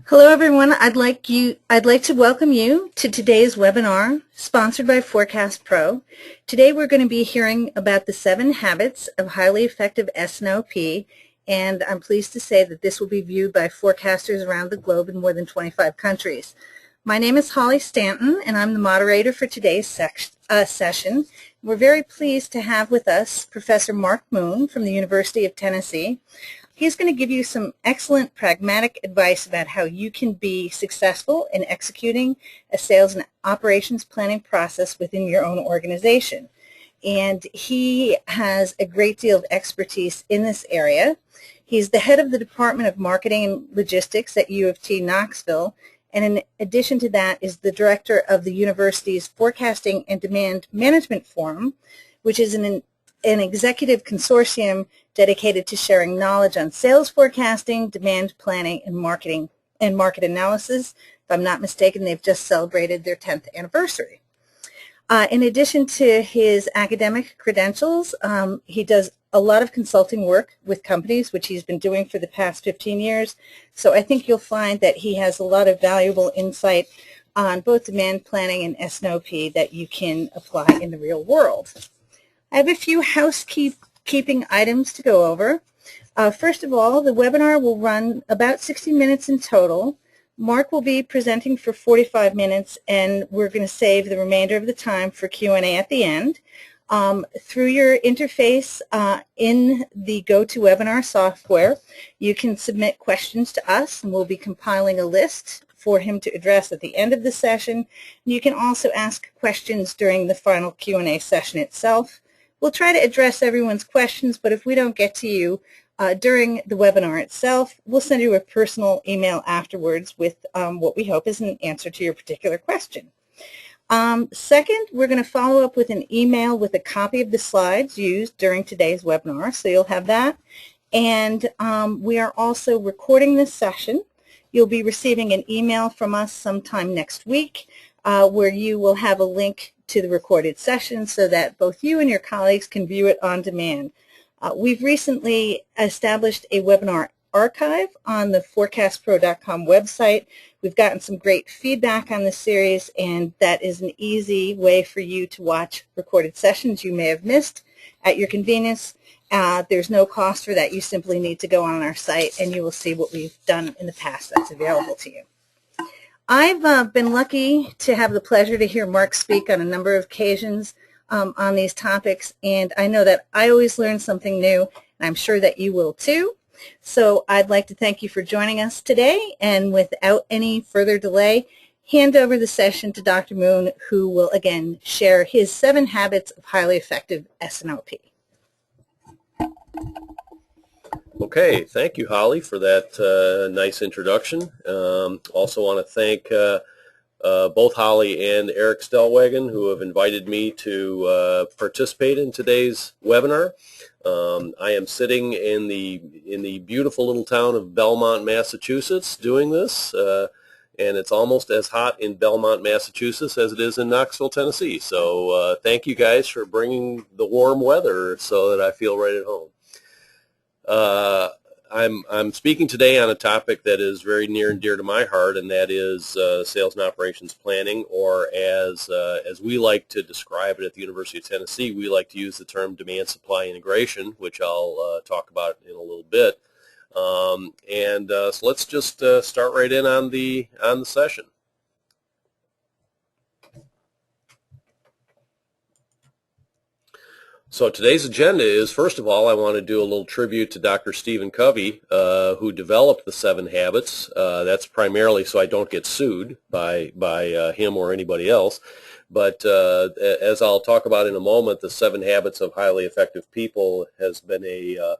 Hello everyone, I'd like to welcome you to today's webinar sponsored by Forecast Pro. Today we're going to be hearing about the 7 habits of highly effective S&OP, and I'm pleased to say that this will be viewed by forecasters around the globe in more than 25 countries. My name is Holly Stanton and I'm the moderator for today's session. We're very pleased to have with us Professor Mark Moon from the University of Tennessee. He's going to give you some excellent pragmatic advice about how you can be successful in executing a sales and operations planning process within your own organization. And he has a great deal of expertise in this area. He's the head of the Department of Marketing and Logistics at U of T Knoxville, and in addition to that is the director of the university's Forecasting and Demand Management Forum, which is an executive consortium dedicated to sharing knowledge on sales forecasting, demand planning, and marketing and market analysis. If I'm not mistaken, they've just celebrated their 10th anniversary. In addition to his academic credentials, he does a lot of consulting work with companies, which he's been doing for the past 15 years. So I think you'll find that he has a lot of valuable insight on both demand planning and S&OP that you can apply in the real world. I have a few housekeeping items to go over. First of all, the webinar will run about 60 minutes in total. Mark will be presenting for 45 minutes, and we're going to save the remainder of the time for Q&A at the end. Through your interface in the GoToWebinar software, you can submit questions to us, and we'll be compiling a list for him to address at the end of the session. You can also ask questions during the final Q&A session itself. We'll try to address everyone's questions, but if we don't get to you during the webinar itself, we'll send you a personal email afterwards with what we hope is an answer to your particular question. Second, we're going to follow up with an email with a copy of the slides used during today's webinar, so you'll have that. And we are also recording this session. You'll be receiving an email from us sometime next week where you will have a link to the recorded session so that both you and your colleagues can view it on demand. We've recently established a webinar archive on the forecastpro.com website. We've gotten some great feedback on this series, and that is an easy way for you to watch recorded sessions you may have missed at your convenience. There's no cost for that. You simply need to go on our site and you will see what we've done in the past that's available to you. I've been lucky to have the pleasure to hear Mark speak on a number of occasions on these topics, and I know that I always learn something new, and I'm sure that you will too. So I'd like to thank you for joining us today, and without any further delay, hand over the session to Dr. Moon, who will again share his 7 habits of highly effective S&OP. Okay, thank you, Holly, for that nice introduction. Also want to thank both Holly and Eric Stellwagen, who have invited me to participate in today's webinar. I am sitting in the beautiful little town of Belmont, Massachusetts, doing this, and it's almost as hot in Belmont, Massachusetts as it is in Knoxville, Tennessee. So thank you guys for bringing the warm weather so that I feel right at home. I'm speaking today on a topic that is very near and dear to my heart, and that is sales and operations planning, or as we like to describe it at the University of Tennessee, we like to use the term demand-supply integration, which I'll talk about in a little bit. So let's just start right in on the session. So today's agenda is, first of all, I want to do a little tribute to Dr. Stephen Covey, who developed the 7 habits. That's primarily so I don't get sued by him or anybody else. But as I'll talk about in a moment, the 7 habits of highly effective people has been a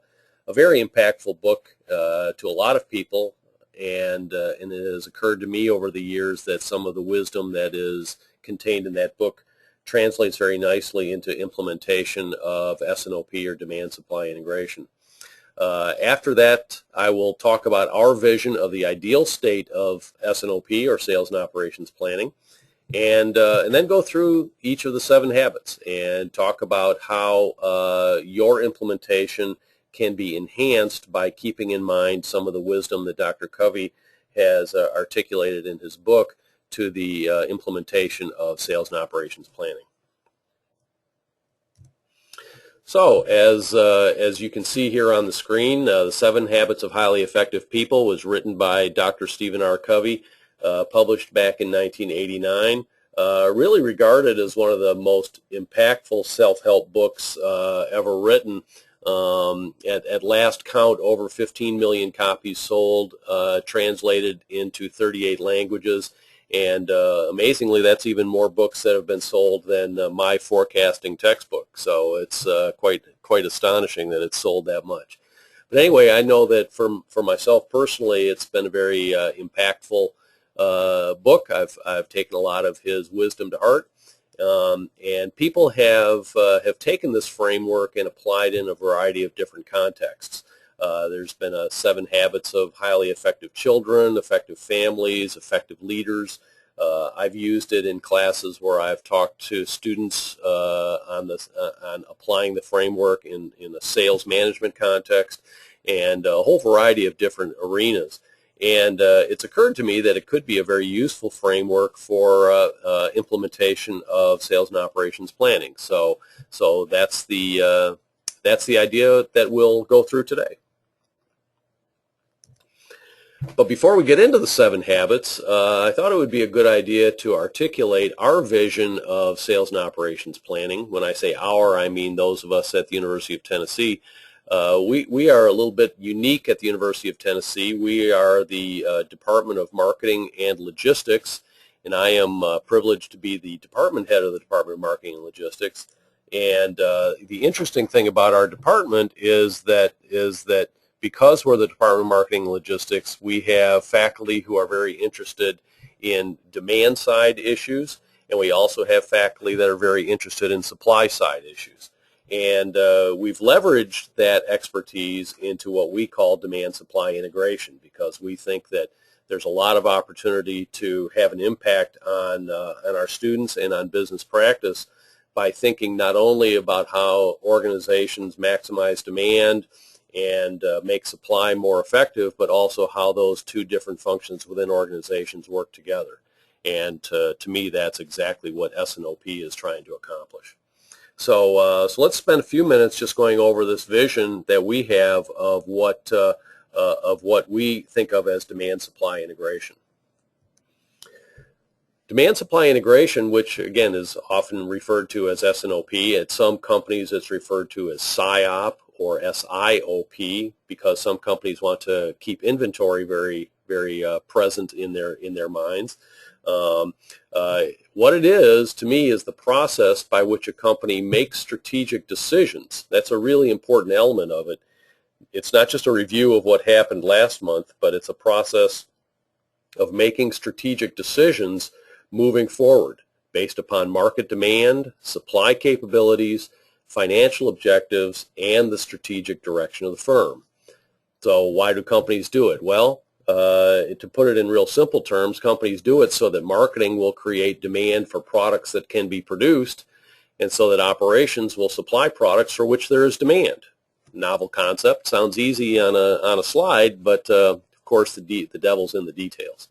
very impactful book to a lot of people, and it has occurred to me over the years that some of the wisdom that is contained in that book translates very nicely into implementation of S&OP, or demand-supply integration. After that, I will talk about our vision of the ideal state of S&OP, or sales and operations planning, and then go through each of the 7 habits and talk about how your implementation can be enhanced by keeping in mind some of the wisdom that Dr. Covey has articulated in his book to the implementation of sales and operations planning. So, as you can see here on the screen, The 7 Habits of Highly Effective People was written by Dr. Stephen R. Covey, published back in 1989. Really regarded as one of the most impactful self-help books ever written. At last count, over 15 million copies sold, translated into 38 languages. And amazingly, that's even more books that have been sold than my forecasting textbook. So it's quite astonishing that it's sold that much. But anyway, I know that for myself personally, it's been a very impactful book. I've taken a lot of his wisdom to heart, and people have taken this framework and applied in a variety of different contexts. There's been 7 habits of highly effective children, effective families, effective leaders. I've used it in classes where I've talked to students on applying the framework in a sales management context, and a whole variety of different arenas. And it's occurred to me that it could be a very useful framework for implementation of sales and operations planning. So that's the idea that we'll go through today. But before we get into the 7 habits, I thought it would be a good idea to articulate our vision of sales and operations planning. When I say our, I mean those of us at the University of Tennessee. We are a little bit unique at the University of Tennessee. We are the Department of Marketing and Logistics, and I am privileged to be the department head of the Department of Marketing and Logistics. And the interesting thing about our department is that because we're the Department of Marketing and Logistics, we have faculty who are very interested in demand side issues, and we also have faculty that are very interested in supply side issues. And we've leveraged that expertise into what we call demand supply integration, because we think that there's a lot of opportunity to have an impact on our students and on business practice by thinking not only about how organizations maximize demand and make supply more effective, but also how those two different functions within organizations work together. And to me, that's exactly what S&OP is trying to accomplish. So let's spend a few minutes just going over this vision that we have of what we think of as demand-supply integration. Demand-supply integration, which again is often referred to as S&OP, at some companies it's referred to as SIOP or SIOP, because some companies want to keep inventory very present in their minds. What it is, to me, is the process by which a company makes strategic decisions. That's a really important element of it. It's not just a review of what happened last month, but it's a process of making strategic decisions moving forward based upon market demand, supply capabilities, financial objectives, and the strategic direction of the firm. So why do companies do it? Well, to put it in real simple terms, companies do it so that marketing will create demand for products that can be produced, and so that operations will supply products for which there is demand. Novel concept, sounds easy on a slide, but of course the devil's in the details.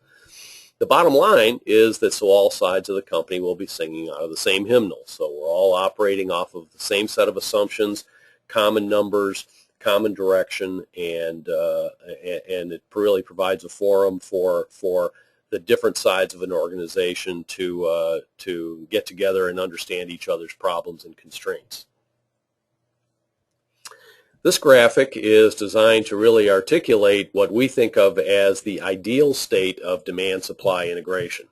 The bottom line is that so all sides of the company will be singing out of the same hymnal. So we're all operating off of the same set of assumptions, common numbers, common direction, and it really provides a forum for the different sides of an organization to get together and understand each other's problems and constraints. This graphic is designed to really articulate what we think of as the ideal state of demand-supply integration.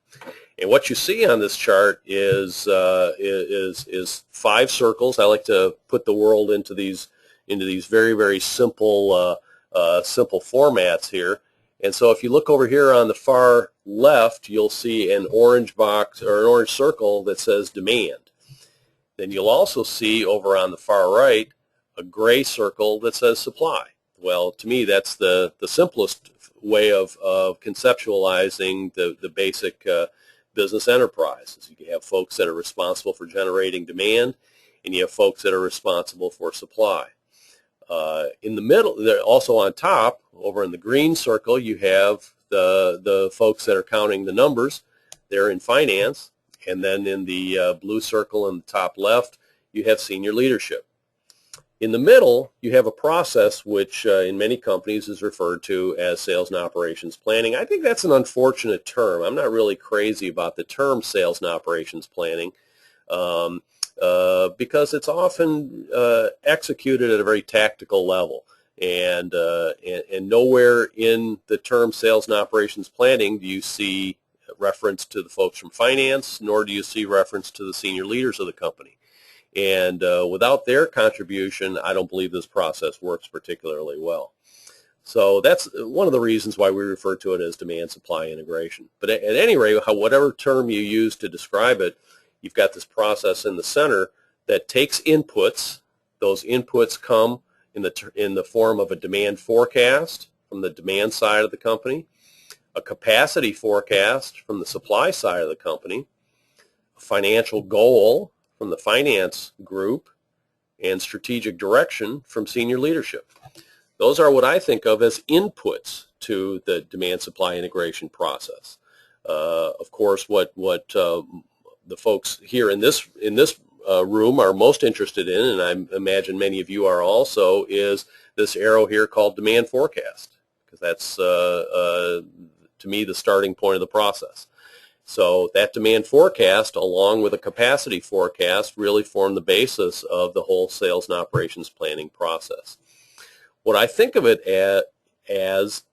And what you see on this chart is 5 circles. I like to put the world into these very simple formats here. And so if you look over here on the far left, you'll see an orange box or an orange circle that says demand. Then you'll also see over on the far right a gray circle that says supply. Well, to me, that's the simplest way of conceptualizing the basic business enterprise. You have folks that are responsible for generating demand, and you have folks that are responsible for supply. In the middle, also on top, over in the green circle, you have the folks that are counting the numbers, they're in finance, and then in the blue circle in the top left, you have senior leadership. In the middle, you have a process which in many companies is referred to as sales and operations planning. I think that's an unfortunate term. I'm not really crazy about the term sales and operations planning because it's often executed at a very tactical level. And nowhere in the term sales and operations planning do you see reference to the folks from finance, nor do you see reference to the senior leaders of the company. And without their contribution, I don't believe this process works particularly well. So that's one of the reasons why we refer to it as demand-supply integration. But at any rate, whatever term you use to describe it, you've got this process in the center that takes inputs. Those inputs come in the form of a demand forecast from the demand side of the company, a capacity forecast from the supply side of the company, a financial goal from the finance group, and strategic direction from senior leadership. Those are what I think of as inputs to the demand-supply integration process. Of course, what the folks here in this room are most interested in, and I imagine many of you are also, is this arrow here called demand forecast, because that's, to me, the starting point of the process. So that demand forecast, along with a capacity forecast, really form the basis of the whole sales and operations planning process. What I think of it as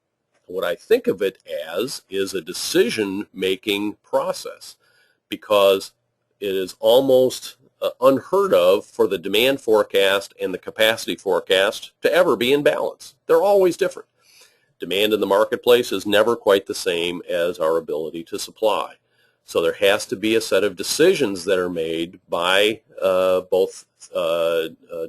is a decision-making process, because it is almost unheard of for the demand forecast and the capacity forecast to ever be in balance. They're always different. Demand in the marketplace is never quite the same as our ability to supply. So there has to be a set of decisions that are made by both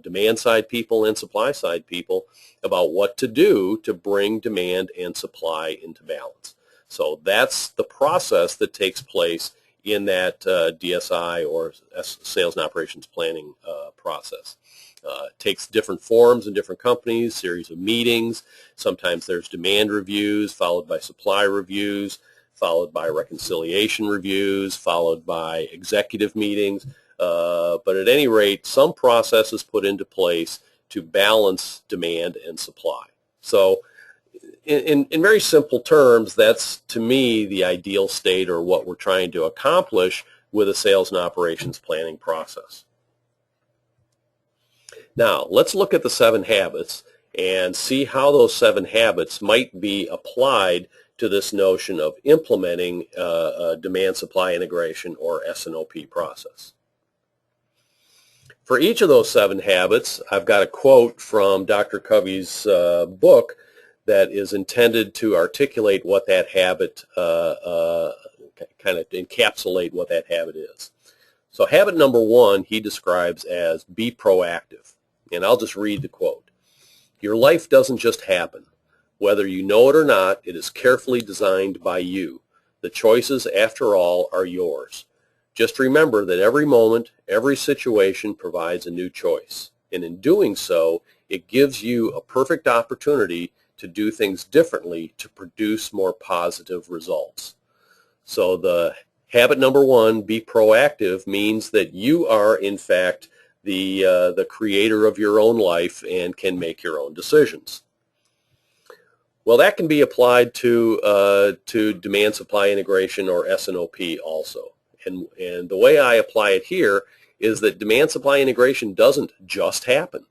demand side people and supply side people about what to do to bring demand and supply into balance. So that's the process that takes place in that DSI or sales and operations planning process. It takes different forms in different companies, series of meetings. Sometimes there's demand reviews followed by supply reviews, followed by reconciliation reviews, followed by executive meetings. But at any rate, some process is put into place to balance demand and supply. So in very simple terms, that's, to me, the ideal state, or what we're trying to accomplish with a sales and operations planning process. Now, let's look at the 7 habits and see how those 7 habits might be applied to this notion of implementing a demand-supply integration, or S&OP process. For each of those 7 habits, I've got a quote from Dr. Covey's book that is intended to articulate what that habit, kind of encapsulate what that habit is. So habit number 1 he describes as be proactive. And I'll just read the quote. Your life doesn't just happen. Whether you know it or not, it is carefully designed by you. The choices, after all, are yours. Just remember that every moment, every situation provides a new choice. And in doing so, it gives you a perfect opportunity to do things differently to produce more positive results. So the habit number 1, be proactive, means that you are, in fact, the creator of your own life and can make your own decisions. Well, that can be applied to demand-supply integration, or S&OP, also. And the way I apply it here is that demand-supply integration doesn't just happen.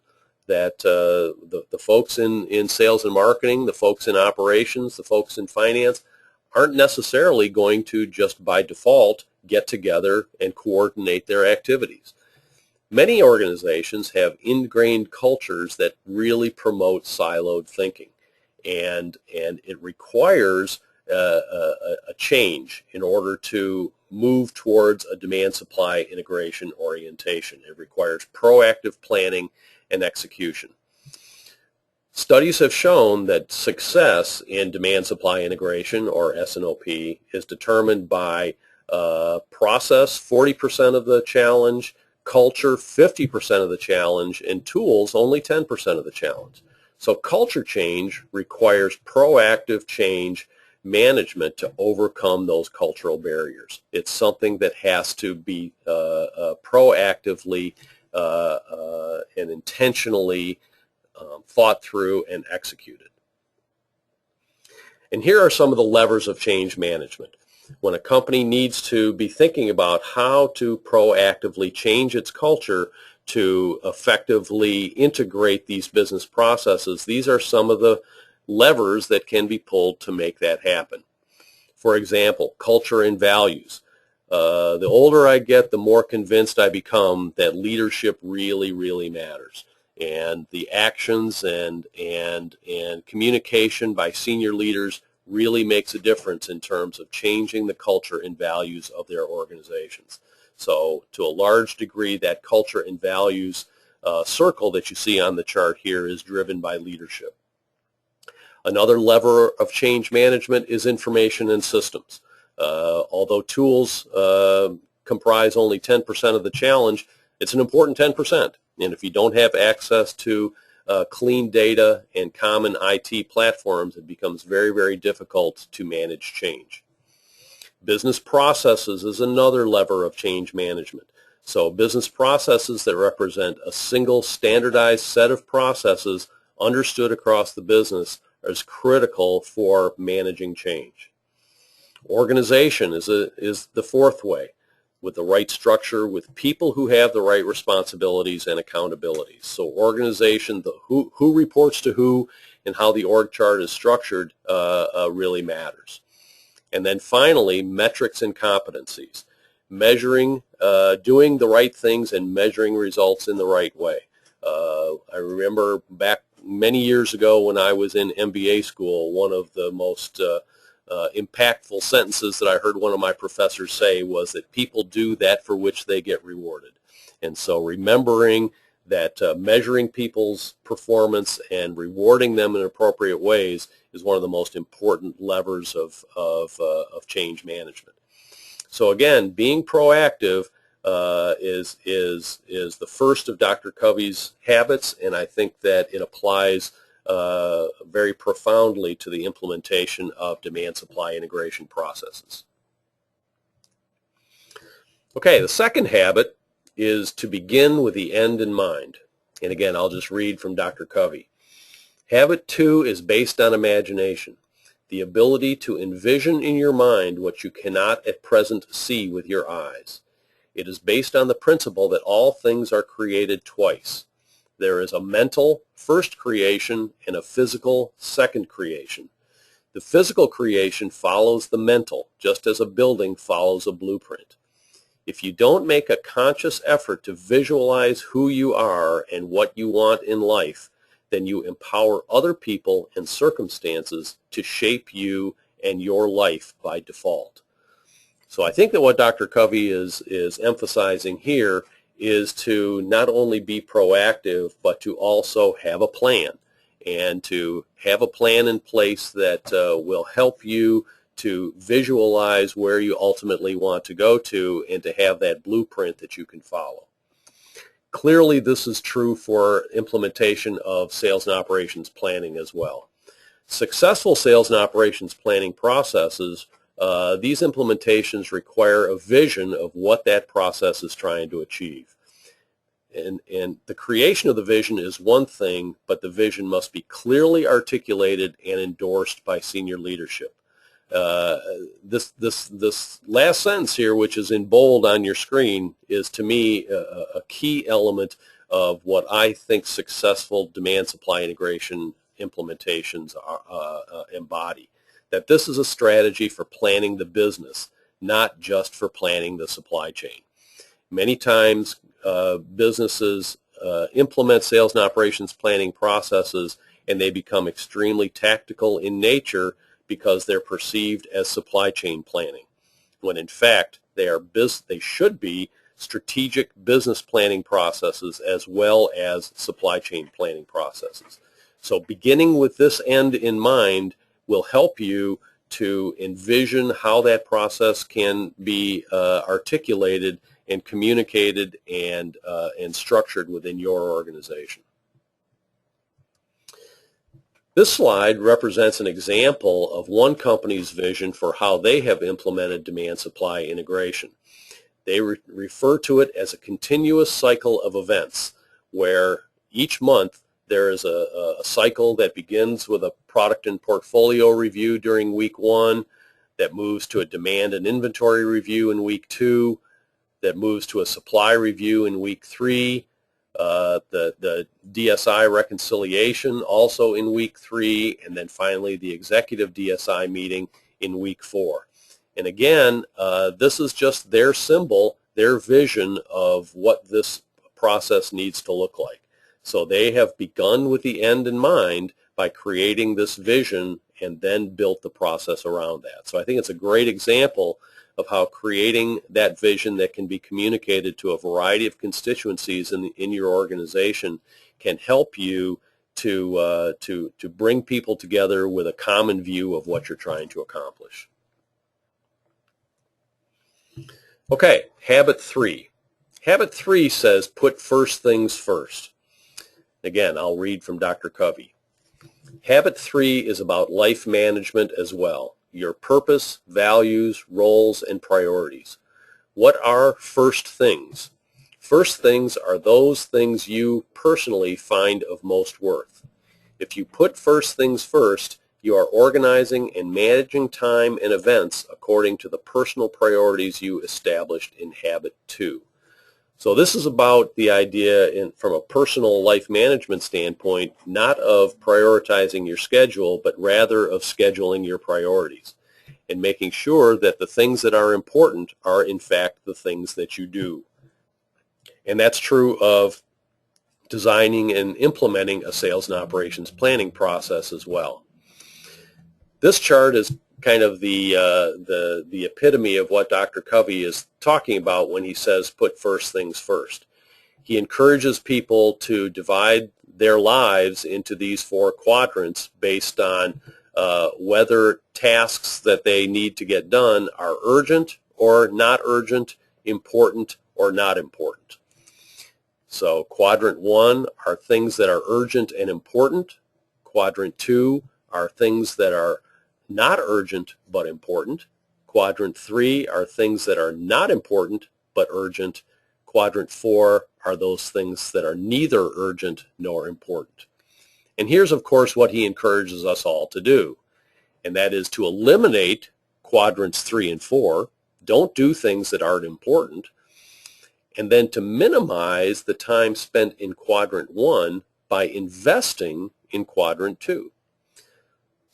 That the folks in sales and marketing, the folks in operations, the folks in finance aren't necessarily going to just by default get together and coordinate their activities. Many organizations have ingrained cultures that really promote siloed thinking. And it requires a change in order to move towards a demand-supply integration orientation. It requires proactive planning and execution. Studies have shown that success in demand-supply integration, or S&OP, is determined by process, 40% of the challenge, culture, 50% of the challenge, and tools, only 10% of the challenge. So culture change requires proactive change management to overcome those cultural barriers. It's something that has to be proactively and intentionally thought through and executed. And here are some of the levers of change management. When a company needs to be thinking about how to proactively change its culture to effectively integrate these business processes, these are some of the levers that can be pulled to make that happen. For example, culture and values. The older I get, the more convinced I become that leadership really, really matters. And the actions and communication by senior leaders really makes a difference in terms of changing the culture and values of their organizations. So to a large degree, that culture and values circle that you see on the chart here is driven by leadership. Another lever of change management is information and systems. Although tools comprise only 10% of the challenge, it's an important 10%. And if you don't have access to clean data and common IT platforms, it becomes very, very difficult to manage change. Business processes is another lever of change management. So business processes that represent a single standardized set of processes understood across the business is critical for managing change. Organization is the fourth way, with the right structure, with people who have the right responsibilities and accountabilities. So organization, who reports to who and how the org chart is structured really matters. And then finally, metrics and competencies. Measuring, doing the right things and measuring results in the right way. I remember back many years ago when I was in MBA school, one of the most impactful sentences that I heard one of my professors say was that people do that for which they get rewarded. And so remembering that measuring people's performance and rewarding them in appropriate ways is one of the most important levers of change management. So again, being proactive is the first of Dr. Covey's habits, and I think that it applies very profoundly to the implementation of demand-supply integration processes. Okay, the second habit is to begin with the end in mind. And again, I'll just read from Dr. Covey. Habit 2 is based on imagination, the ability to envision in your mind what you cannot at present see with your eyes. It is based on the principle that all things are created twice. There is a mental first creation and a physical second creation. The physical creation follows the mental, just as a building follows a blueprint. If you don't make a conscious effort to visualize who you are and what you want in life, then you empower other people and circumstances to shape you and your life by default. So I think that what Dr. Covey is emphasizing here is to not only be proactive, but to also have a plan, and to have a plan in place that will help you to visualize where you ultimately want to go to and to have that blueprint that you can follow. Clearly, this is true for implementation of sales and operations planning as well. Successful sales and operations planning processes, these implementations require a vision of what that process is trying to achieve. And the creation of the vision is one thing, but the vision must be clearly articulated and endorsed by senior leadership. This last sentence here, which is in bold on your screen, is to me a key element of what I think successful demand-supply integration implementations embody. That this is a strategy for planning the business, not just for planning the supply chain. Many times businesses implement sales and operations planning processes and they become extremely tactical in nature because they're perceived as supply chain planning, when in fact they should be strategic business planning processes as well as supply chain planning processes. So beginning with this end in mind will help you to envision how that process can be articulated and communicated and structured within your organization. This slide represents an example of one company's vision for how they have implemented demand-supply integration. They refer to it as a continuous cycle of events, where each month there is a cycle that begins with a product and portfolio review during week 1, that moves to a demand and inventory review in week 2, that moves to a supply review in week 3, the DSI reconciliation also in week 3, and then finally the executive DSI meeting in week 4. And again, this is just their symbol, their vision of what this process needs to look like. So they have begun with the end in mind by creating this vision and then built the process around that. So I think it's a great example of how creating that vision that can be communicated to a variety of constituencies in your organization can help you to bring people together with a common view of what you're trying to accomplish. Okay, habit 3. Habit 3 says put first things first. Again, I'll read from Dr. Covey. Habit 3 is about life management as well. Your purpose, values, roles, and priorities. What are first things? First things are those things you personally find of most worth. If you put first things first, you are organizing and managing time and events according to the personal priorities you established in Habit 2. So this is about the idea from a personal life management standpoint, not of prioritizing your schedule, but rather of scheduling your priorities and making sure that the things that are important are in fact the things that you do. And that's true of designing and implementing a sales and operations planning process as well. This chart is kind of the epitome of what Dr. Covey is talking about when he says put first things first. He encourages people to divide their lives into these 4 quadrants based on whether tasks that they need to get done are urgent or not urgent, important or not important. So quadrant 1 are things that are urgent and important. Quadrant 2 are things that are not urgent but important. Quadrant 3 are things that are not important but urgent. Quadrant 4 are those things that are neither urgent nor important. And here's, of course, what he encourages us all to do, and that is to eliminate quadrants 3 and 4. Don't do things that aren't important, and then to minimize the time spent in quadrant 1 by investing in quadrant 2.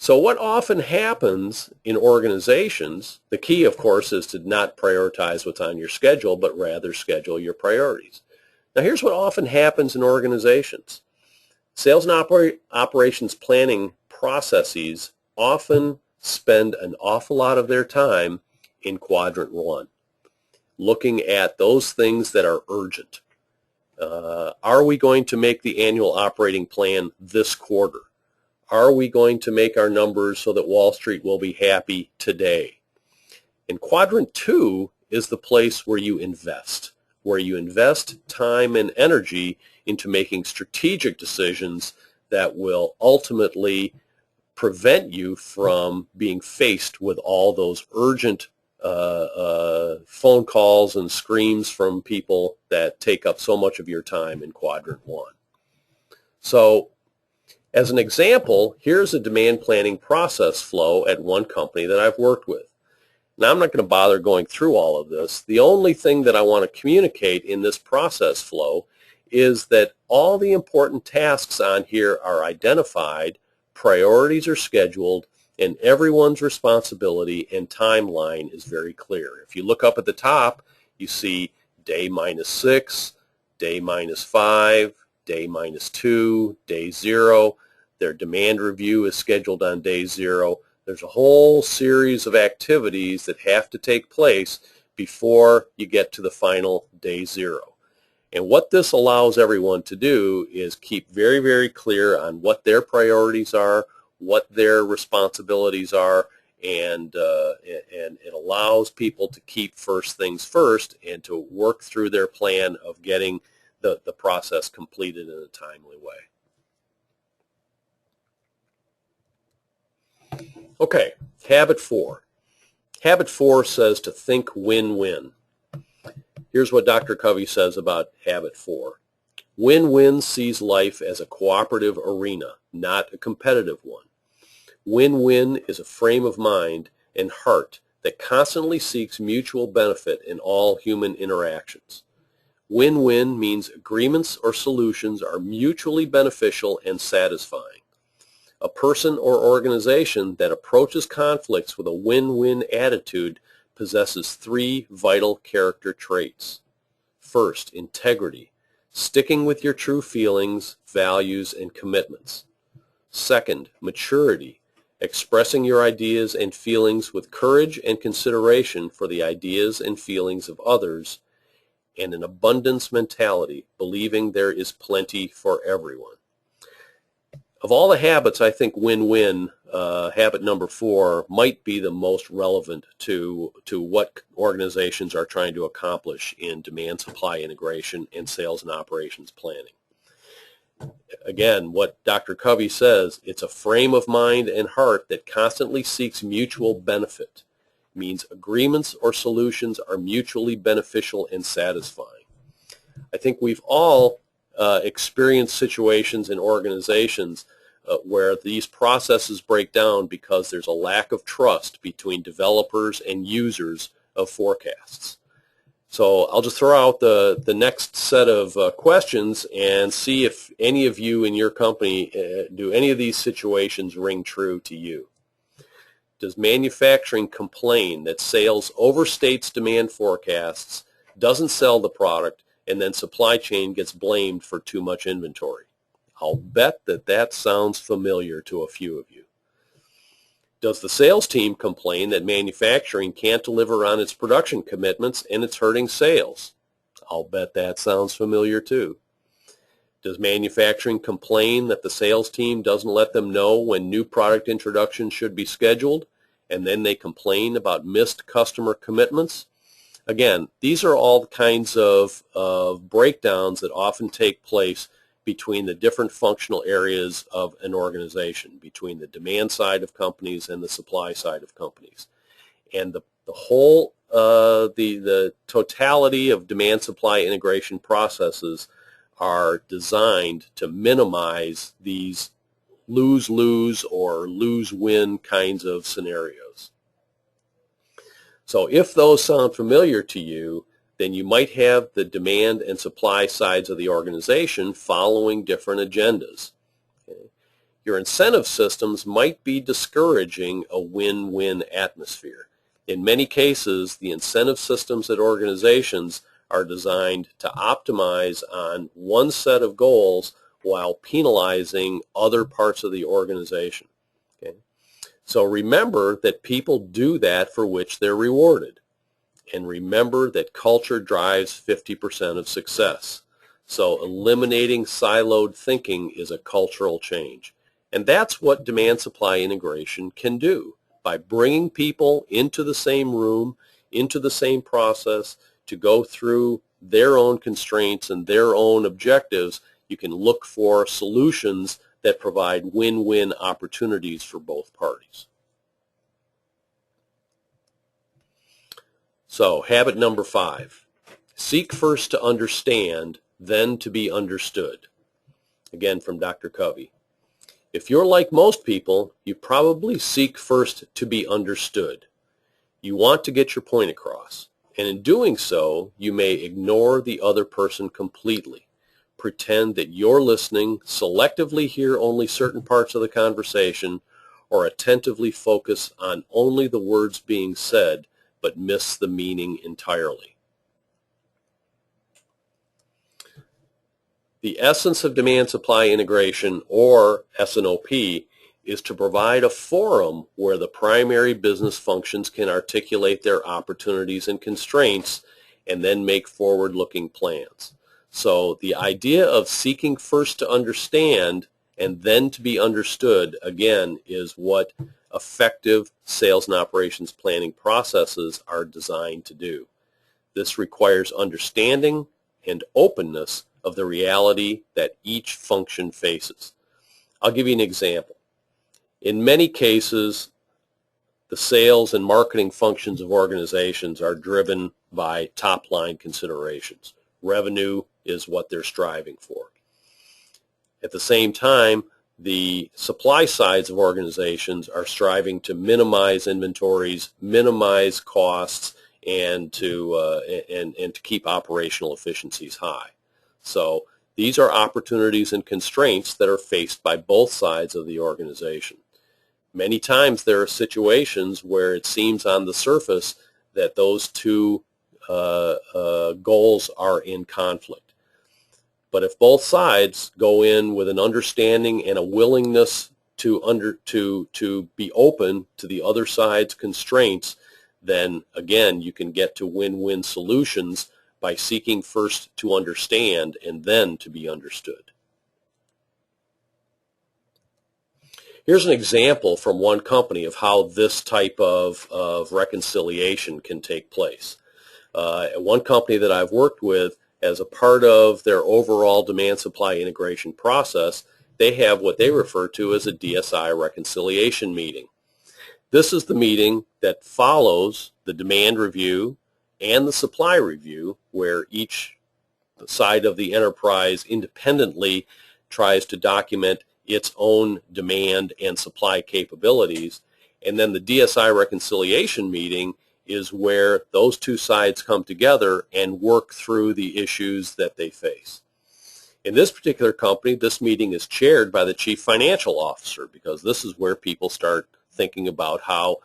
So what often happens in organizations, the key, of course, is to not prioritize what's on your schedule, but rather schedule your priorities. Now, here's what often happens in organizations. Sales and operations planning processes often spend an awful lot of their time in quadrant 1, looking at those things that are urgent. Are we going to make the annual operating plan this quarter? Are we going to make our numbers so that Wall Street will be happy today? And quadrant 2 is the place where you invest time and energy into making strategic decisions that will ultimately prevent you from being faced with all those urgent phone calls and screams from people that take up so much of your time in quadrant 1. So as an example, here's a demand planning process flow at one company that I've worked with. Now, I'm not going to bother going through all of this. The only thing that I want to communicate in this process flow is that all the important tasks on here are identified, priorities are scheduled, and everyone's responsibility and timeline is very clear. If you look up at the top, you see day -6, day -5, day -2, day 0. Their demand review is scheduled on day 0. There's a whole series of activities that have to take place before you get to the final day 0. And what this allows everyone to do is keep very, very clear on what their priorities are, what their responsibilities are, and it allows people to keep first things first and to work through their plan of getting the process completed in a timely way. Okay, habit 4. Habit 4 says to think win-win. Here's what Dr. Covey says about habit 4. Win-win sees life as a cooperative arena, not a competitive one. Win-win is a frame of mind and heart that constantly seeks mutual benefit in all human interactions. Win-win means agreements or solutions are mutually beneficial and satisfying. A person or organization that approaches conflicts with a win-win attitude possesses 3 vital character traits. First, integrity, sticking with your true feelings, values, and commitments. Second, maturity, expressing your ideas and feelings with courage and consideration for the ideas and feelings of others. And an abundance mentality, believing there is plenty for everyone. Of all the habits, I think win-win, habit number 4, might be the most relevant to what organizations are trying to accomplish in demand-supply integration and sales and operations planning. Again, what Dr. Covey says, it's a frame of mind and heart that constantly seeks mutual benefit. It means agreements or solutions are mutually beneficial and satisfying. I think we've all experienced situations in organizations where these processes break down because there's a lack of trust between developers and users of forecasts. So I'll just throw out the next set of questions and see if any of you in your company, do any of these situations ring true to you? Does manufacturing complain that sales overstates demand forecasts, doesn't sell the product, and then supply chain gets blamed for too much inventory? I'll bet that sounds familiar to a few of you. Does the sales team complain that manufacturing can't deliver on its production commitments and it's hurting sales? I'll bet that sounds familiar too. Does manufacturing complain that the sales team doesn't let them know when new product introductions should be scheduled, and then they complain about missed customer commitments? Again, these are all kinds of breakdowns that often take place between the different functional areas of an organization, between the demand side of companies and the supply side of companies. And the whole, the totality of demand-supply integration processes are designed to minimize these lose-lose or lose-win kinds of scenarios. So if those sound familiar to you, then you might have the demand and supply sides of the organization following different agendas. Okay? Your incentive systems might be discouraging a win-win atmosphere. In many cases, the incentive systems at organizations are designed to optimize on one set of goals while penalizing other parts of the organization. Okay? So remember that people do that for which they're rewarded. And remember that culture drives 50% of success. So eliminating siloed thinking is a cultural change. And that's what demand-supply integration can do. By bringing people into the same room, into the same process, to go through their own constraints and their own objectives, you can look for solutions that provide win-win opportunities for both parties. So, habit number 5, seek first to understand, then to be understood. Again, from Dr. Covey. If you're like most people, you probably seek first to be understood. You want to get your point across, and in doing so, you may ignore the other person completely. Pretend that you're listening, selectively hear only certain parts of the conversation, or attentively focus on only the words being said, but miss the meaning entirely. The essence of demand-supply integration, or S&OP, is to provide a forum where the primary business functions can articulate their opportunities and constraints and then make forward-looking plans. So the idea of seeking first to understand and then to be understood, again, is what effective sales and operations planning processes are designed to do. This requires understanding and openness of the reality that each function faces. I'll give you an example. In many cases, the sales and marketing functions of organizations are driven by top-line considerations. Revenue is what they're striving for. At the same time, the supply sides of organizations are striving to minimize inventories, minimize costs, and to keep operational efficiencies high. So these are opportunities and constraints that are faced by both sides of the organization. Many times there are situations where it seems on the surface that those two goals are in conflict. But if both sides go in with an understanding and a willingness to be open to the other side's constraints, then again you can get to win-win solutions by seeking first to understand and then to be understood. Here's an example from one company of how this type of reconciliation can take place. One company that I've worked with, as a part of their overall demand-supply integration process, they have what they refer to as a DSI reconciliation meeting. This is the meeting that follows the demand review and the supply review, where each side of the enterprise independently tries to document its own demand and supply capabilities. And then the DSI reconciliation meeting is where those two sides come together and work through the issues that they face. In this particular company, this meeting is chaired by the Chief Financial Officer, because this is where people start thinking about how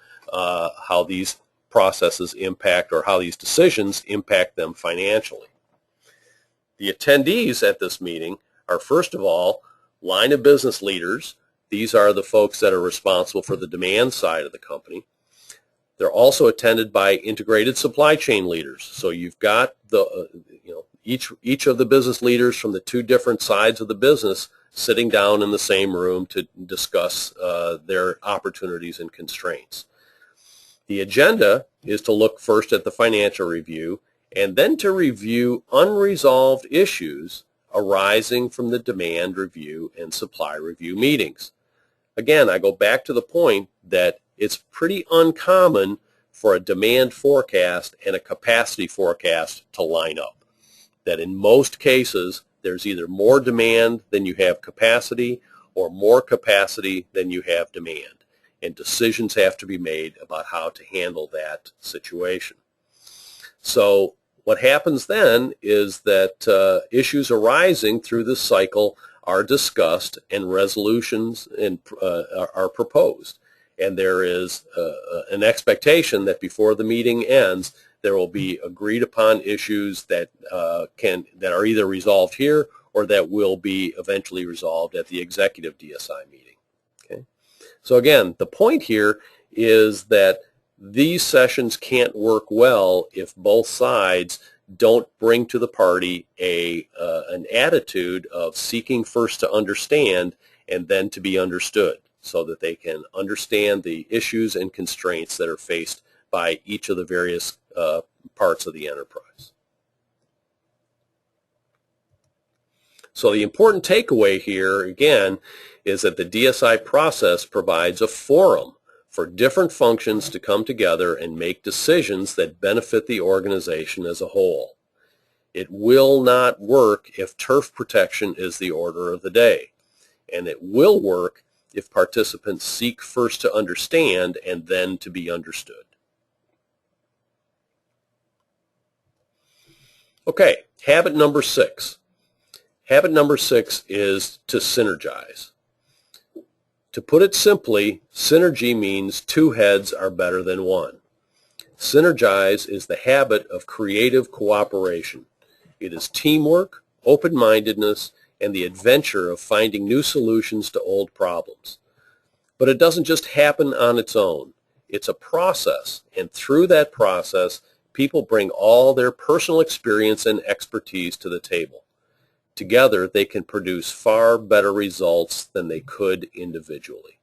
these processes impact, or how these decisions impact them financially. The attendees at this meeting are, first of all, line of business leaders. These are the folks that are responsible for the demand side of the company. They're also attended by integrated supply chain leaders. So you've got the each of the business leaders from the two different sides of the business sitting down in the same room to discuss their opportunities and constraints. The agenda is to look first at the financial review and then to review unresolved issues arising from the demand review and supply review meetings. Again, I go back to the point that it's pretty uncommon for a demand forecast and a capacity forecast to line up. That in most cases, there's either more demand than you have capacity, or more capacity than you have demand. And decisions have to be made about how to handle that situation. So what happens then is that issues arising through this cycle are discussed and resolutions are proposed. And there is an expectation that before the meeting ends, there will be agreed upon issues that are either resolved here or that will be eventually resolved at the executive DSI meeting. Okay? So again, the point here is that these sessions can't work well if both sides don't bring to the party an attitude of seeking first to understand and then to be understood, so that they can understand the issues and constraints that are faced by each of the various parts of the enterprise. So the important takeaway here, again, is that the DSI process provides a forum for different functions to come together and make decisions that benefit the organization as a whole. It will not work if turf protection is the order of the day, and it will work if participants seek first to understand and then to be understood. Okay, habit number 6. Habit number 6 is to synergize. To put it simply, synergy means two heads are better than one. Synergize is the habit of creative cooperation. It is teamwork, open-mindedness, and the adventure of finding new solutions to old problems. But it doesn't just happen on its own. It's a process, and through that process, people bring all their personal experience and expertise to the table. Together, they can produce far better results than they could individually.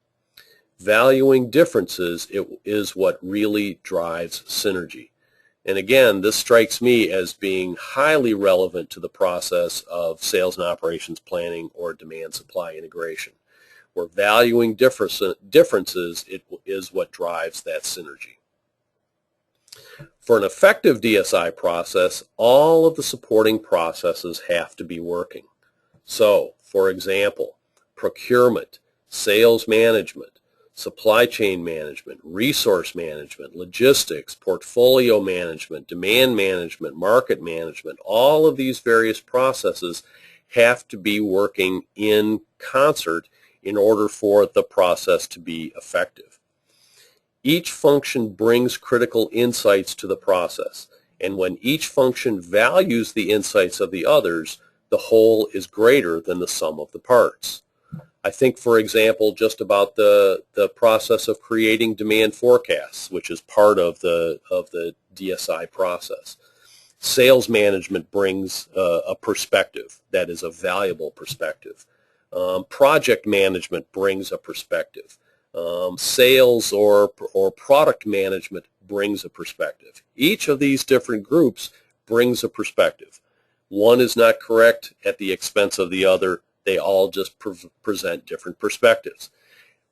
Valuing differences is what really drives synergy. And again, this strikes me as being highly relevant to the process of sales and operations planning or demand supply integration. where valuing differences is what drives that synergy. For an effective DSI process, all of the supporting processes have to be working. So, for example, procurement, sales management, supply chain management, resource management, logistics, portfolio management, demand management, market management, all of these various processes have to be working in concert in order for the process to be effective. Each function brings critical insights to the process, and when each function values the insights of the others, the whole is greater than the sum of the parts. I think, for example, just about the process of creating demand forecasts, which is part of the DSI process. Sales management brings a perspective that is a valuable perspective. Project management brings a perspective. Sales or product management brings a perspective. Each of these different groups brings a perspective. One is not correct at the expense of the other. They all just present different perspectives.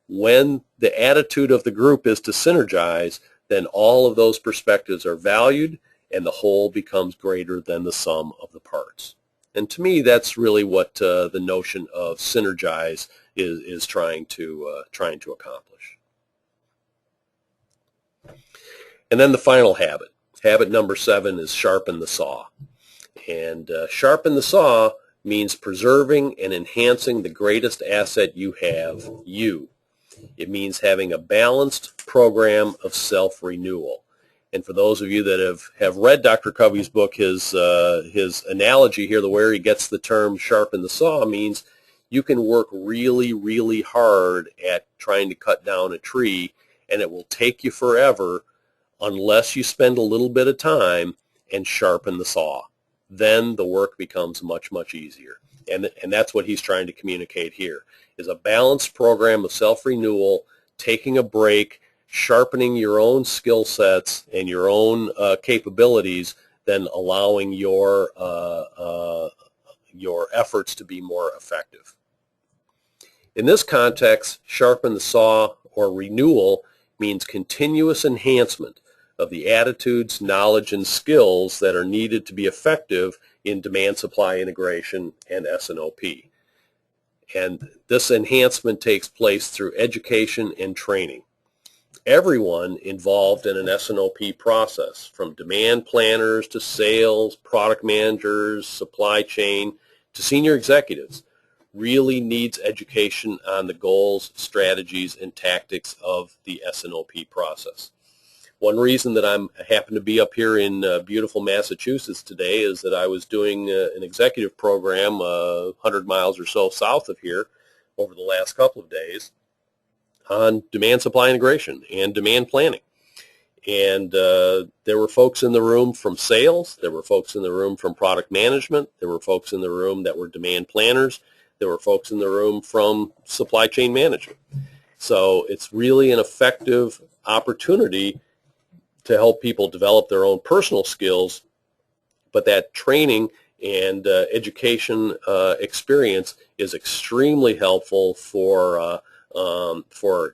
When the attitude of the group is to synergize, then all of those perspectives are valued and the whole becomes greater than the sum of the parts. And to me, that's really what the notion of synergize is trying to accomplish. And then the final habit. Habit number 7 is sharpen the saw. And sharpen the saw means preserving and enhancing the greatest asset you have, you. It means having a balanced program of self-renewal. And for those of you that have read Dr. Covey's book, his analogy here, where he gets the term sharpen the saw, means you can work really, really hard at trying to cut down a tree, and it will take you forever unless you spend a little bit of time and sharpen the saw. Then the work becomes much, much easier. And that's what he's trying to communicate here, is a balanced program of self-renewal, taking a break, sharpening your own skill sets and your own capabilities, then allowing your efforts to be more effective. In this context, sharpen the saw or renewal means continuous enhancement of the attitudes, knowledge, and skills that are needed to be effective in demand-supply integration and S&OP. And this enhancement takes place through education and training. Everyone involved in an S&OP process, from demand planners to sales, product managers, supply chain, to senior executives, really needs education on the goals, strategies, and tactics of the S&OP process. One reason that I happen to be up here in beautiful Massachusetts today is that I was doing an executive program 100 miles or so south of here over the last couple of days on demand supply integration and demand planning. And there were folks in the room from sales, there were folks in the room from product management, there were folks in the room that were demand planners, there were folks in the room from supply chain management. So it's really an effective opportunity to help people develop their own personal skills, but that training and education experience is extremely helpful for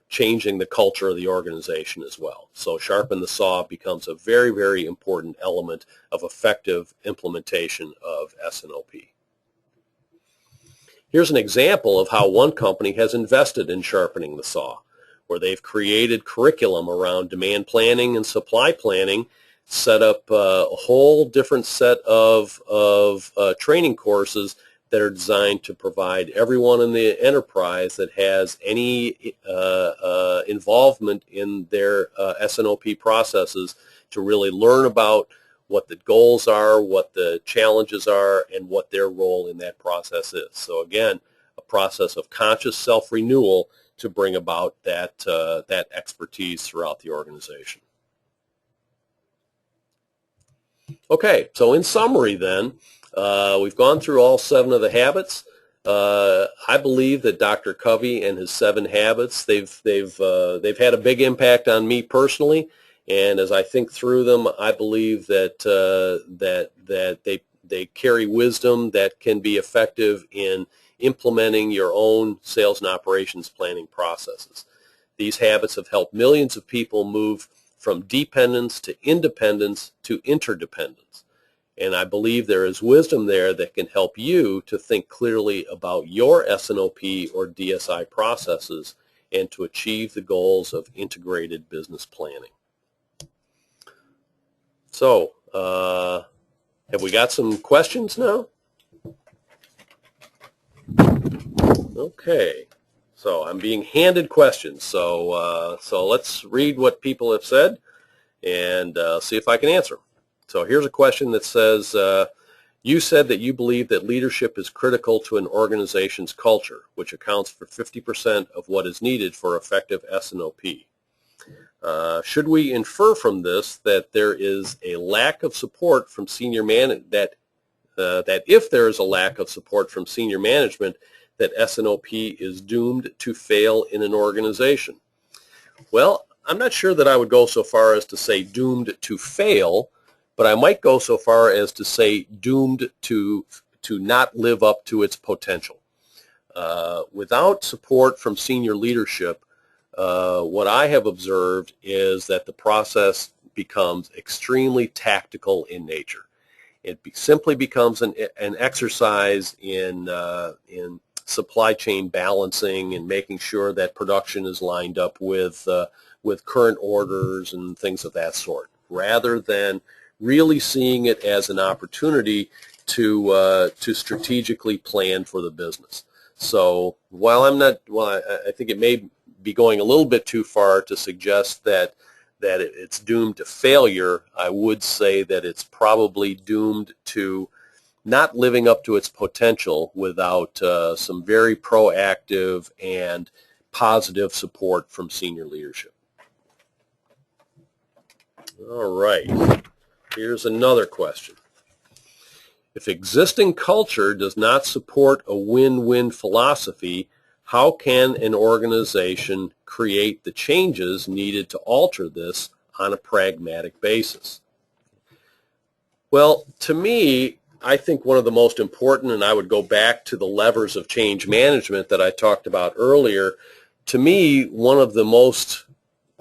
changing the culture of the organization as well. So sharpen the saw becomes a very, very important element of effective implementation of S&OP. Here's an example of how one company has invested in sharpening the saw, where they've created curriculum around demand planning and supply planning, set up a whole different set of training courses that are designed to provide everyone in the enterprise that has any involvement in their S&OP processes to really learn about what the goals are, what the challenges are, and what their role in that process is. So again, a process of conscious self-renewal to bring about that expertise throughout the organization. Okay, so in summary then, we've gone through all 7 of the habits. I believe that Dr. Covey and his 7 habits, they've had a big impact on me personally, and as I think through them, I believe that they carry wisdom that can be effective in implementing your own sales and operations planning processes. These habits have helped millions of people move from dependence to independence to interdependence. And I believe there is wisdom there that can help you to think clearly about your S&OP or DSI processes and to achieve the goals of integrated business planning. So, have we got some questions now? Okay, so I'm being handed questions. So let's read what people have said and see if I can answer them. So here's a question that says, you said that you believe that leadership is critical to an organization's culture, which accounts for 50% of what is needed for effective S&OP. Should we infer from this that there is a lack of support from senior management, that if there is a lack of support from senior management, that S&OP is doomed to fail in an organization? Well, I'm not sure that I would go so far as to say doomed to fail, but I might go so far as to say doomed to not live up to its potential. Without support from senior leadership, what I have observed is that the process becomes extremely tactical in nature. It simply becomes an exercise in supply chain balancing and making sure that production is lined up with current orders and things of that sort, rather than really seeing it as an opportunity to strategically plan for the business. So while I think it may be going a little bit too far to suggest that it's doomed to failure, I would say that it's probably doomed to not living up to its potential without some very proactive and positive support from senior leadership. All right. Here's another question. If existing culture does not support a win-win philosophy, how can an organization create the changes needed to alter this on a pragmatic basis? Well, to me, I think one of the most important, and I would go back to the levers of change management that I talked about earlier, to me, one of the most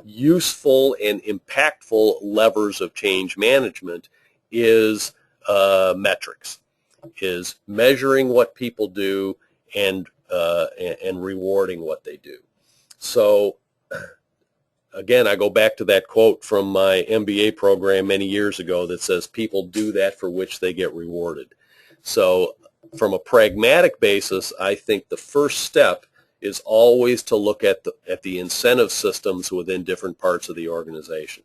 useful and impactful levers of change management is metrics, is measuring what people do and rewarding what they do. So again, I go back to that quote from my MBA program many years ago that says people do that for which they get rewarded. So from a pragmatic basis, I think the first step is always to look at the incentive systems within different parts of the organization.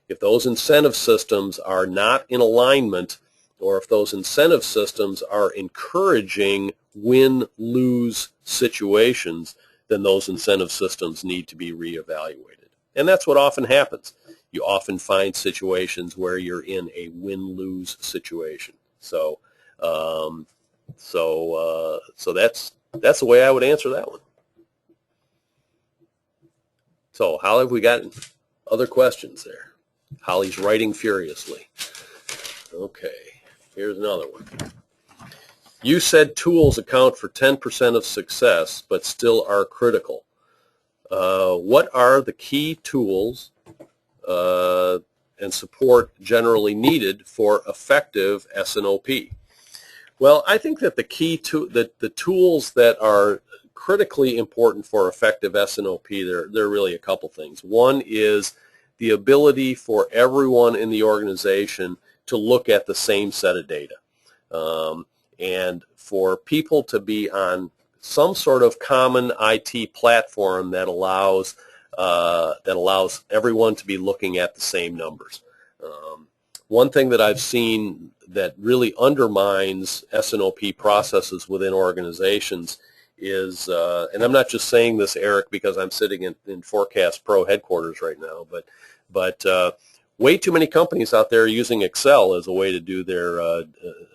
If those incentive systems are not in alignment, or if those incentive systems are encouraging win-lose situations, then those incentive systems need to be reevaluated. And that's what often happens. You often find situations where you're in a win-lose situation. So that's the way I would answer that one. So, Holly, have we got other questions there? Holly's writing furiously. Okay, here's another one. You said tools account for 10% of success, but still are critical. What are the key tools and support generally needed for effective S&OP? Well, I think that the tools that are critically important for effective S&OP, there are really a couple things. One is the ability for everyone in the organization to look at the same set of data, and for people to be on some sort of common IT platform that allows everyone to be looking at the same numbers. One thing that I've seen that really undermines S&OP processes within organizations is, and I'm not just saying this, Eric, because I'm sitting in Forecast Pro headquarters right now, but way too many companies out there are using Excel as a way to do their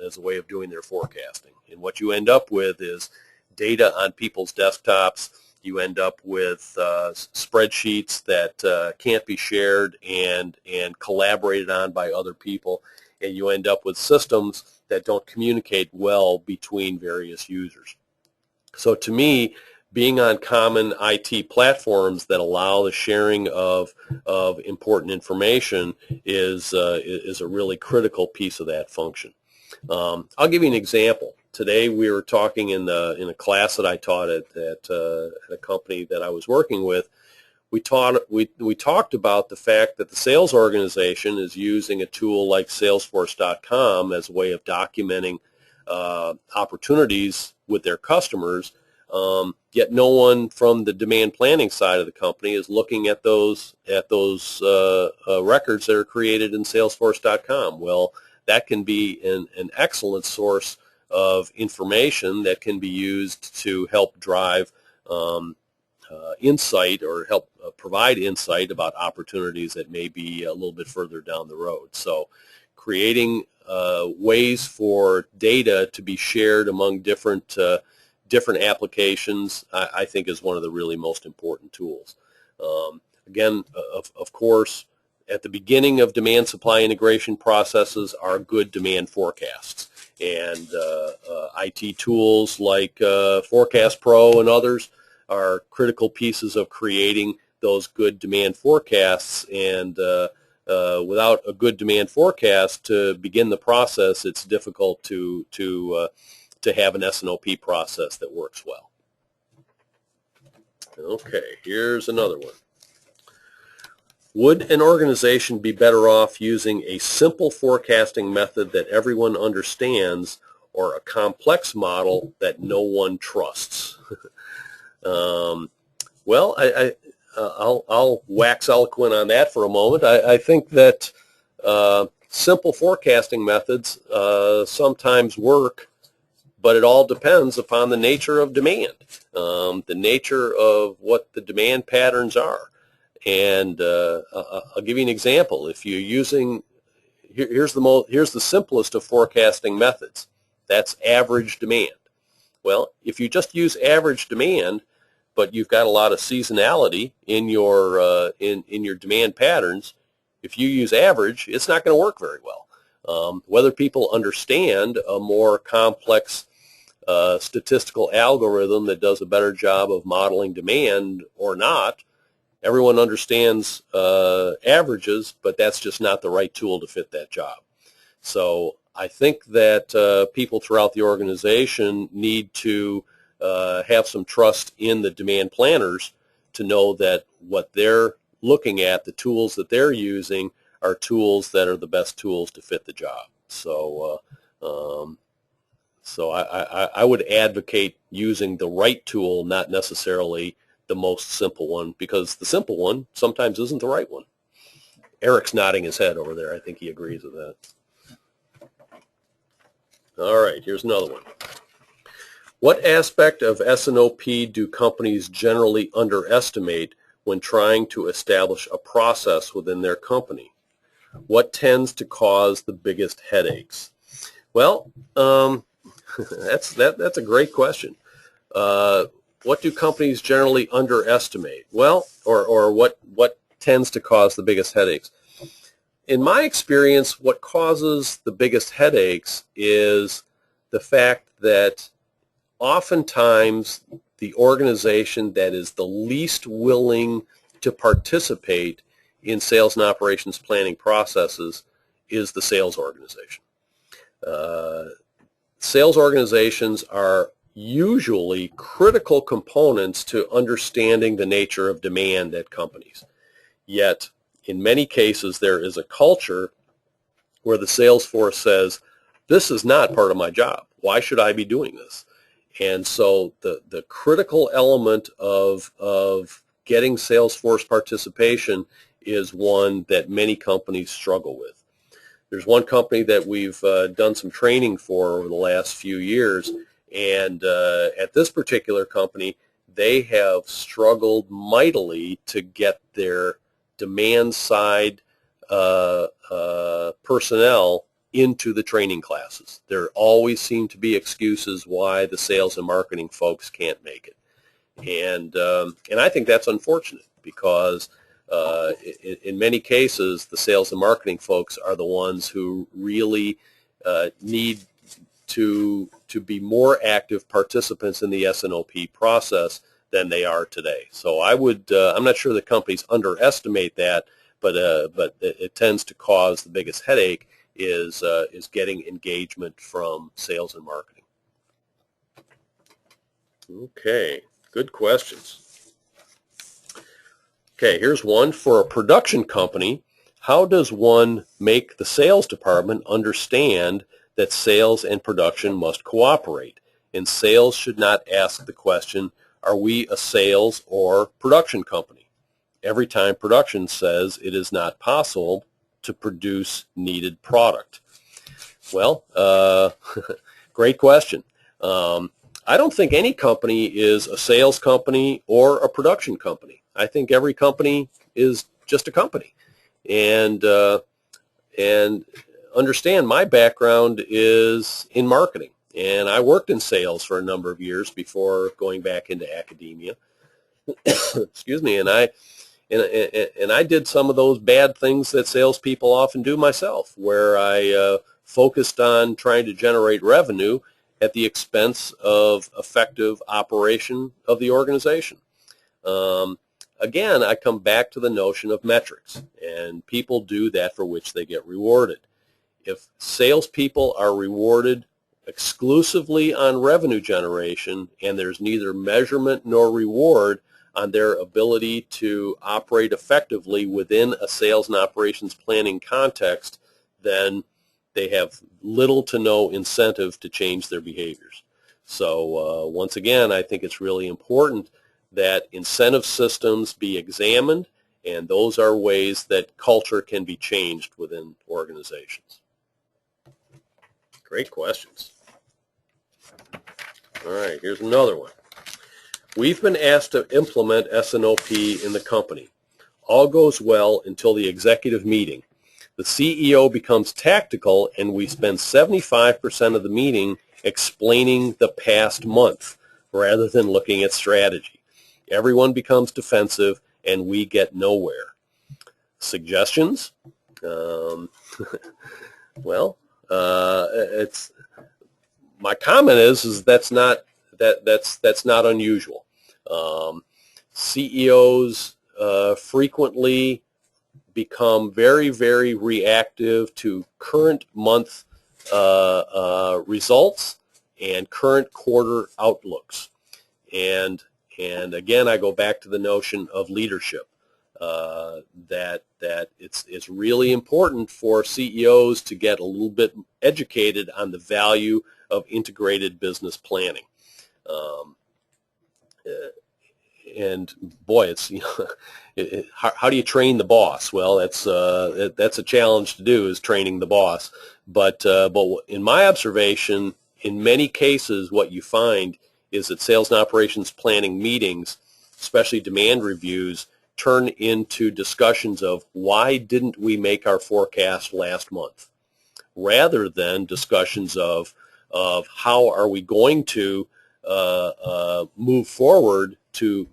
as a way of doing their forecasting. And what you end up with is data on people's desktops. You end up with spreadsheets that can't be shared and collaborated on by other people, and you end up with systems that don't communicate well between various users. So to me, being on common IT platforms that allow the sharing of important information is a really critical piece of that function. I'll give you an example. Today we were talking in a class that I taught at a company that I was working with. We talked about the fact that the sales organization is using a tool like Salesforce.com as a way of documenting opportunities with their customers. Yet no one from the demand planning side of the company is looking at those records that are created in Salesforce.com. Well, that can be an excellent source of information that can be used to help drive insight or help provide insight about opportunities that may be a little bit further down the road. So creating ways for data to be shared among different applications, I think, is one of the really most important tools. Again, of course, at the beginning of demand supply integration processes are good demand forecasts. And IT tools like Forecast Pro and others are critical pieces of creating those good demand forecasts. And without a good demand forecast to begin the process, it's difficult to have an S&OP process that works well. Okay, here's another one. Would an organization be better off using a simple forecasting method that everyone understands or a complex model that no one trusts? Well, I'll wax eloquent on that for a moment. I think that simple forecasting methods sometimes work, but it all depends upon the nature of demand, the nature of what the demand patterns are. And I'll give you an example. If you're using, here's the simplest of forecasting methods. That's average demand. Well, if you just use average demand, but you've got a lot of seasonality in your demand patterns, if you use average, it's not going to work very well. Whether people understand a more complex statistical algorithm that does a better job of modeling demand or not, everyone understands averages, but that's just not the right tool to fit that job. So I think that people throughout the organization need to have some trust in the demand planners to know that what they're looking at, the tools that they're using, are tools that are the best tools to fit the job. So I would advocate using the right tool, not necessarily the most simple one, because the simple one sometimes isn't the right one. Eric's nodding his head over there. I think he agrees with that. All right, here's another one. What aspect of S&OP do companies generally underestimate when trying to establish a process within their company? What tends to cause the biggest headaches? Well, that's a great question. What do companies generally underestimate? Well, or what tends to cause the biggest headaches? In my experience, what causes the biggest headaches is the fact that oftentimes the organization that is the least willing to participate in sales and operations planning processes is the sales organization. Sales organizations are usually critical components to understanding the nature of demand at companies. Yet, in many cases, there is a culture where the sales force says, this is not part of my job. Why should I be doing this? And so the critical element of getting sales force participation is one that many companies struggle with. There's one company that we've done some training for over the last few years, and at this particular company, they have struggled mightily to get their demand side personnel into the training classes. There always seem to be excuses why the sales and marketing folks can't make it. And I think that's unfortunate, because in many cases, the sales and marketing folks are the ones who really need to be more active participants in the S&OP process than they are today. So I would, I'm not sure that companies underestimate that, but it tends to cause the biggest headache is getting engagement from sales and marketing. Okay, good questions. Okay, here's one for a production company. How does one make the sales department understand that sales and production must cooperate? And sales should not ask the question, are we a sales or production company? Every time production says it is not possible to produce needed product. Well, great question. I don't think any company is a sales company or a production company. I think every company is just a company. And understand my background is in marketing. And I worked in sales for a number of years before going back into academia. Excuse me. And I did some of those bad things that salespeople often do myself, where I focused on trying to generate revenue at the expense of effective operation of the organization. Again, I come back to the notion of metrics, and people do that for which they get rewarded. If salespeople are rewarded exclusively on revenue generation and there's neither measurement nor reward on their ability to operate effectively within a sales and operations planning context, then they have little to no incentive to change their behaviors. So once again, I think it's really important that incentive systems be examined, and those are ways that culture can be changed within organizations. Great questions. All right, here's another one. We've been asked to implement S&OP in the company. All goes well until the executive meeting. The CEO becomes tactical, and we spend 75% of the meeting explaining the past month rather than looking at strategy. Everyone becomes defensive, and we get nowhere. Suggestions? Well, it's my comment is that's not unusual. CEOs frequently become very, very reactive to current month results and current quarter outlooks. And again, I go back to the notion of leadership, that it's really important for CEOs to get a little bit educated on the value of integrated business planning. And boy, it's how do you train the boss? Well, that's a challenge to do, is training the boss. But in my observation, in many cases, what you find is that sales and operations planning meetings, especially demand reviews, turn into discussions of why didn't we make our forecast last month, rather than discussions of how are we going to move forward to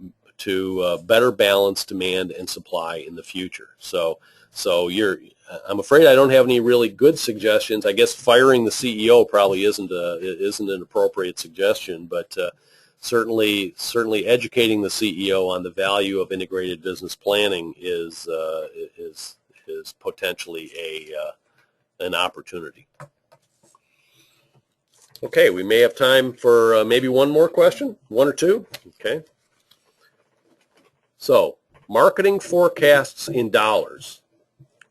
better balance demand and supply in the future. So I'm afraid I don't have any really good suggestions. I guess firing the CEO probably isn't an appropriate suggestion, but certainly educating the CEO on the value of integrated business planning is potentially an opportunity. Okay, we may have time for maybe one more question, one or two. Okay. So, marketing forecasts in dollars,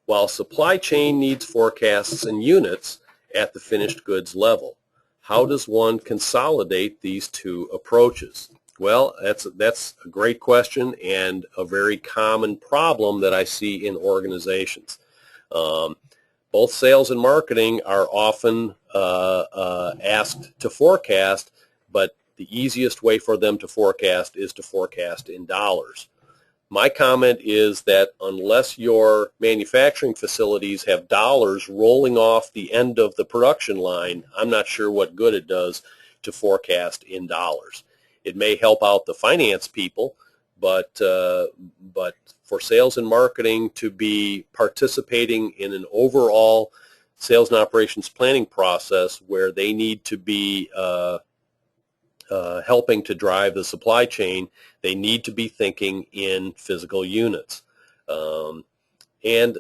while supply chain needs forecasts in units at the finished goods level. How does one consolidate these two approaches? Well, that's a great question and a very common problem that I see in organizations. Both sales and marketing are often asked to forecast, but the easiest way for them to forecast is to forecast in dollars. My comment is that unless your manufacturing facilities have dollars rolling off the end of the production line, I'm not sure what good it does to forecast in dollars. It may help out the finance people, but for sales and marketing to be participating in an overall sales and operations planning process where they need to be helping to drive the supply chain, they need to be thinking in physical units. And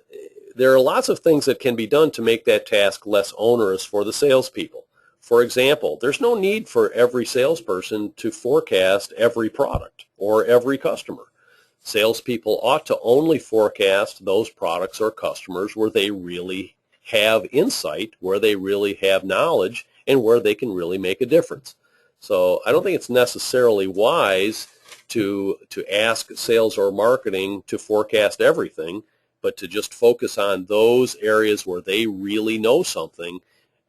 there are lots of things that can be done to make that task less onerous for the salespeople. For example, there's no need for every salesperson to forecast every product or every customer. Salespeople ought to only forecast those products or customers where they really have insight, where they really have knowledge, and where they can really make a difference. So I don't think it's necessarily wise to ask sales or marketing to forecast everything, but to just focus on those areas where they really know something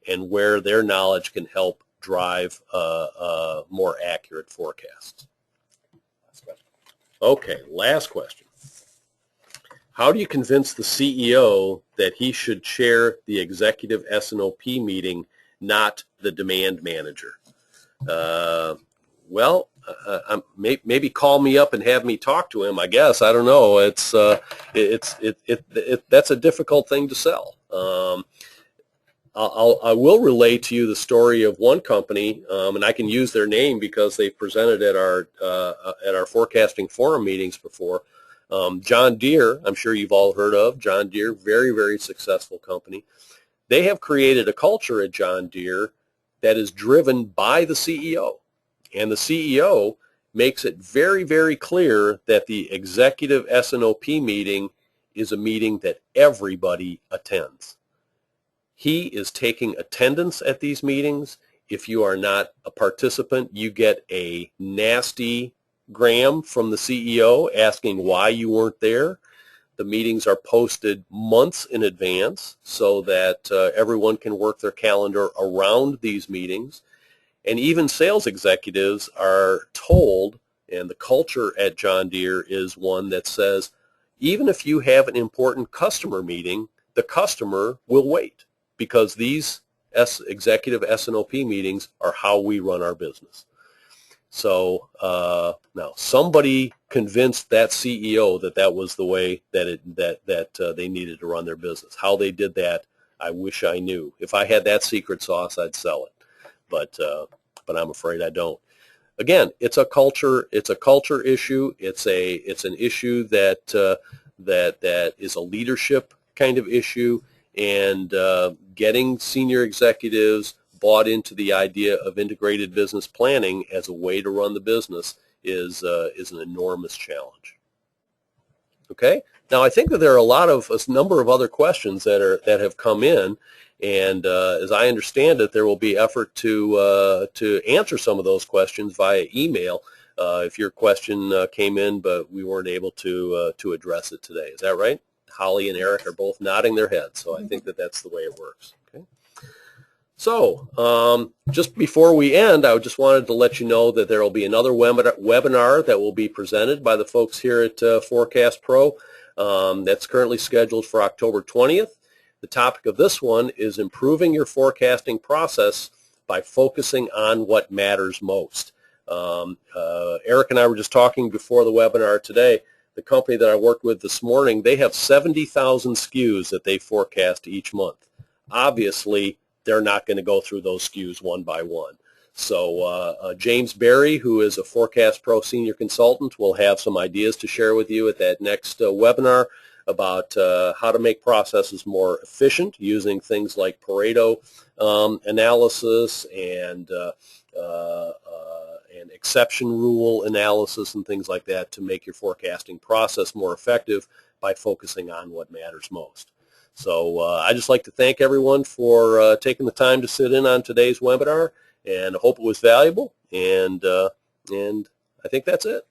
and where their knowledge can help drive more accurate forecasts. Okay, last question. How do you convince the CEO that he should chair the executive S&OP meeting, not the demand manager? Well, maybe call me up and have me talk to him. I guess I don't know. That's a difficult thing to sell. I will relay to you the story of one company, and I can use their name because they presented at our forecasting forum meetings before. John Deere, I'm sure you've all heard of John Deere, very, very successful company. They have created a culture at John Deere that is driven by the CEO, and the CEO makes it very, very clear that the executive S&OP meeting is a meeting that everybody attends. He is taking attendance at these meetings. If you are not a participant, you get a nasty gram from the CEO asking why you weren't there. The meetings are posted months in advance so that everyone can work their calendar around these meetings. And even sales executives are told, and the culture at John Deere is one that says, even if you have an important customer meeting, the customer will wait, because these executive S&OP meetings are how we run our business. So now somebody convinced that CEO that that was the way that they needed to run their business. How they did that, I wish I knew. If I had that secret sauce, I'd sell it. But I'm afraid I don't. Again, it's a culture issue. It's an issue that is a leadership kind of issue, and getting senior executives bought into the idea of integrated business planning as a way to run the business is an enormous challenge. Okay, now I think that there are a number of other questions that have come in, and as I understand it, there will be effort to answer some of those questions via email if your question came in but we weren't able to address it today. Is that right? Holly and Eric are both nodding their heads, so I think that that's the way it works. Okay. So just before we end, I just wanted to let you know that there will be another webinar that will be presented by the folks here at Forecast Pro. That's currently scheduled for October 20th. The topic of this one is improving your forecasting process by focusing on what matters most. Eric and I were just talking before the webinar today. The company that I worked with this morning, they have 70,000 SKUs that they forecast each month. Obviously, they're not going to go through those SKUs one by one. So James Berry, who is a Forecast Pro Senior Consultant, will have some ideas to share with you at that next webinar about how to make processes more efficient using things like Pareto analysis and exception rule analysis and things like that to make your forecasting process more effective by focusing on what matters most. So I just like to thank everyone for taking the time to sit in on today's webinar, and I hope it was valuable, and I think that's it.